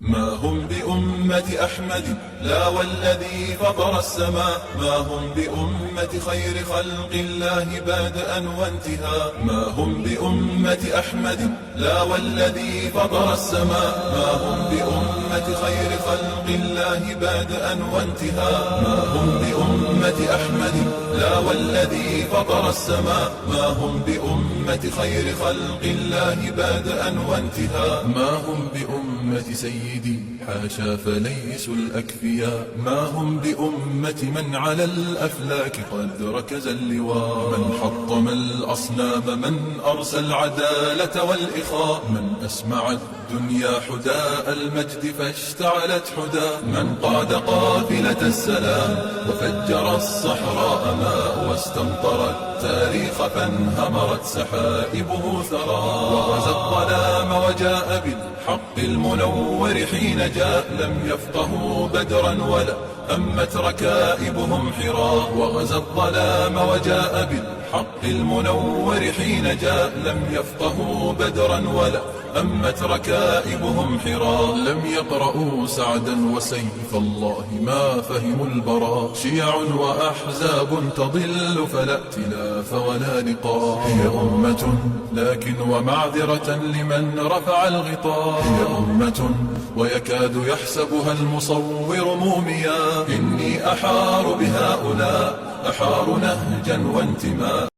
ما هم بأمة أحمد لا والذي فطر السماء، ما هم بأمة خير خلق الله بادئا وانتهاء. ما هم بأمة أحمد لا والذي فطر السماء، ما هم بأمة خير خلق الله بادئا وانتهاء. ما هم بأمة أحمد لا والذي فطر السماء، ما هم بأمة خير خلق الله بادئا وانتهاء. ما هم بأمة سيدي حاشا فليسوا الأكفياء، ما هم بأمة من على الأفلاك قد ركز اللواء. من حطم الأصنام، من أرسى العدالة والإخاء، من أسمع الدنيا حداء المجد فاشتعلت حدا. من قاد قافلة السلام وفجر الصحراء ماء، واستمطر التاريخ فانهمرت سحائبه ثرى. وغزا الظلام وجاء بالحق المنور حين جاء، لم يفقهوا بدرا ولا همت ركائبهم حرا. وغزا الظلام وجاء بالحق المنور حين جاء، لم يفقهوا بدرا ولا همت ركائبهم حرا. لم يقرؤوا سعدا وسيف الله ما فهموا البراء. شيع وأحزاب تضل فلا ائتلاف ولا لقاء. هي أمة لكن ومعذرة لمن رفع الغطاء. هي أمة ويكاد يحسبها المصور موميا. إني أحار بهؤلاء، أحار نهجا وانتماء.